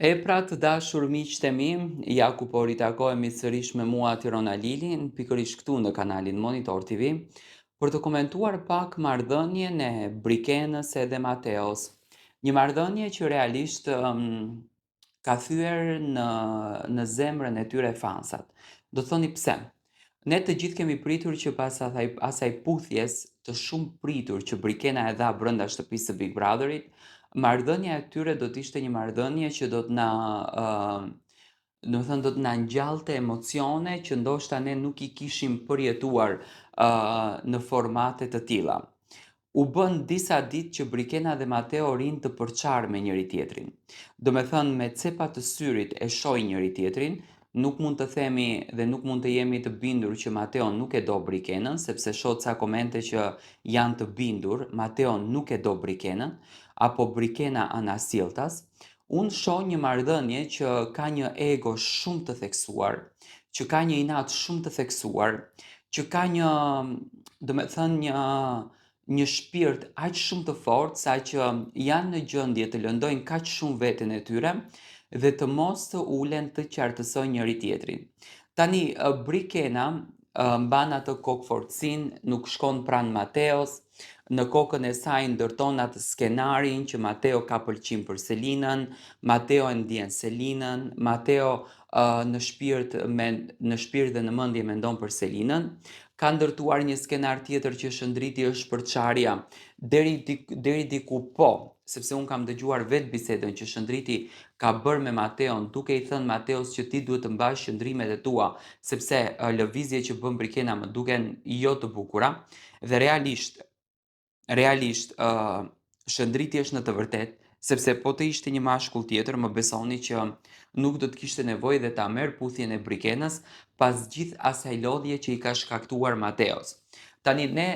E pra të dashur miqtë e mi, ja ku po ritakohemi sërish me mua Tirona Lilin, pikërisht këtu në kanalin Monitor TV, për të komentuar pak marrëdhënien e Brikenës edhe Mateos. Një marrëdhënie që realisht ka thyer në zemrën e tyre fansat. Do thoni pse? Ne të gjithë kemi pritur që pas asaj puthjes të shumë pritur që Brikena e dha brenda shtëpisë së Big Brotherit, marrëdhënia e tyre do të ishte një marrëdhënie që do të thënë do të na ngjallte emocione që ndoshta ne nuk i kishim përjetuar në formate të tilla. U bën disa ditë që Brikena dhe Mateo rinë të përçarë me njëri tjetrin. Do me thënë me cepa të syrit e shohin njëri tjetrin, nuk mund të themi dhe nuk mund të jemi të bindur që Mateo nuk e do Brikenën, sepse shoh ca komente që janë të bindur, Mateo nuk e do Brikenën, apo Brikena anasjelltas. Unë shoh një marrëdhënie që ka një ego shumë të theksuar, që ka një inat shumë të theksuar, që ka do me thënë një shpirt aq shumë të fortë sa që janë në gjendje të lëndojnë kaq shumë veten e tyre dhe të mos të ulen të qartësojnë njëri tjetrin. Tani Brikena mban atë kokfortësinë, nuk shkon pranë Mateos, në kokën e saj ndërton atë skenarin që Mateo ka pëlqim për Selinën, Mateo e ndjen Selinën, Mateo në shpirt dhe në mendje mendon për Selinën. Ka ndërtuar një skenar tjetër që Shëndriti është përçarja deri diku po, sepse un kam dëgjuar vetë bisedën që Shëndriti ka bërë me Mateon, duke i thënë Mateos që ti duhet të mbash qëndrimet e tua, sepse lëvizjet që bën Brikena më duken jo të bukura dhe realisht Shëndriti është në të vërtetë, sepse po të ishte një mashkull tjetër, më besoni që nuk do të kishte nevojë dhe ta merr puthjen e Brikenës pas gjithë asaj lodhje që i ka shkaktuar Mateos. Tani ne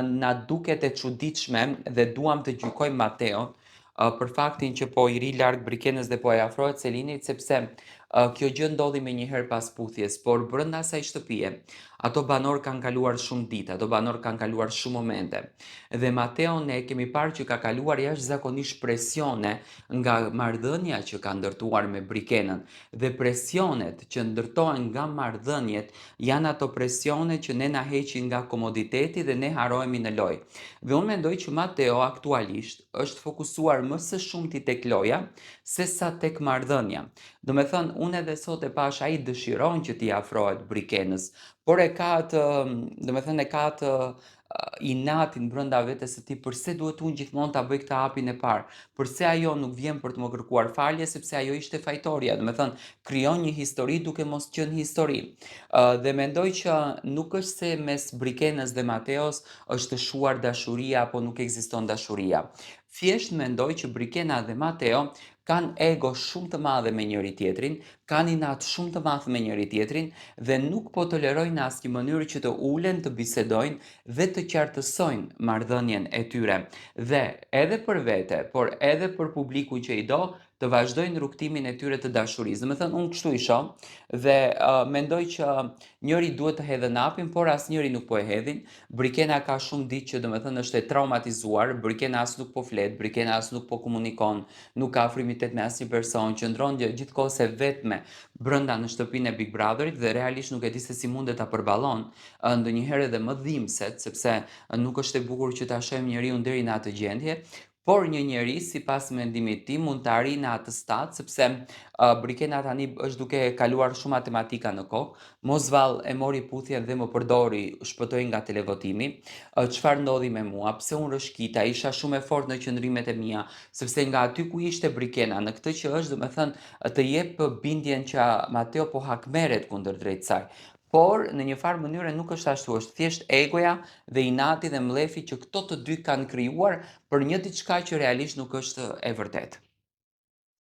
na duket e çuditshme dhe duam të gjykojmë Mateon për faktin që po i ri larg Brikenës dhe po e afrohet Selinit, sepse kjo gjë ndodhi menjëherë pas puthjes, por brenda asaj shtëpie, ato banorë kanë kaluar shumë ditë, ato banorë kanë kaluar shumë momente. Dhe Mateo ne kemi parë që ka kaluar jashtëzakonisht presione nga marrëdhënia që ka ndërtuar me Brikenën dhe presionet që ndërtohen nga marrëdhëniet janë ato presione që ne na heqin nga komoditeti dhe ne harohemi në lojë. Dhe unë mendoj që Mateo aktualisht është fokusuar më së shumti tek loja sesa tek marrëdhënia. Do me thënë, unë edhe sot e pash ai dëshiron që t'i afrohet Brikenës, por e ka atë, do me thënë, e ka atë inatin brenda vetes së tij, pse duhet unë gjithmonë ta bëj këtë hapin e parë? Pse ajo nuk vjen për të më kërkuar falje, sepse ajo ishte fajtorja, do me thënë, krijon një histori duke mos qenë histori. Dhe mendoj që nuk është se mes Brikenës dhe Mateos është shuar dashuria apo nuk ekziston dashuria. Thjesht mendoj që Brikena dhe Mateo kanë ego shumë të madhe me njëri tjetrin, kanë inat shumë të madh me njëri tjetrin dhe nuk po tolerojnë në asnjë mënyrë që të ulen, të bisedojnë dhe të qartësojnë marrëdhënien e tyre. Dhe edhe për vete, por edhe për publikun që i do, të vazhdojnë rrugtimin e tyre të dashurisë. Domethënë unë kështu i shoh dhe mendoj që njëri duhet të hedhë napin, por asnjëri nuk po e hedhin. Brikena ka shumë ditë që domethënë është e traumatizuar, Brikena as nuk po flet, Brikena as nuk po komunikon, nuk ka afrimitet me asnjë person, qëndron gjithkohës e vetme brenda në shtëpinë e Big Brotherit dhe realisht nuk e di se si mundet ta përballon, ndonjëherë edhe më dhimbset, sepse nuk është e bukur që ta shohim njeriu deri në atë gjendje. Por një njeri, sipas mendimit tim, mund të arrijë në atë stad, sepse Brikena tani është duke kaluar shumë matematika në kokë, mosvallë e mori puthjen dhe më përdori, shpëtoi nga televotimi. Çfarë ndodhi me mua? Pse unë rëshqita? Isha shumë e fortë në qëndrimet e mia, sepse nga aty ku ishte Brikena, në këtë që është, domethënë, të jep bindjen që Mateo po hakmerret kundër drejt saj. Por në një farë mënyre nuk është ashtu, është thjesht egoja dhe inati dhe mlefi që këto të dy kanë krijuar për një diçka që realisht nuk është e vërtetë.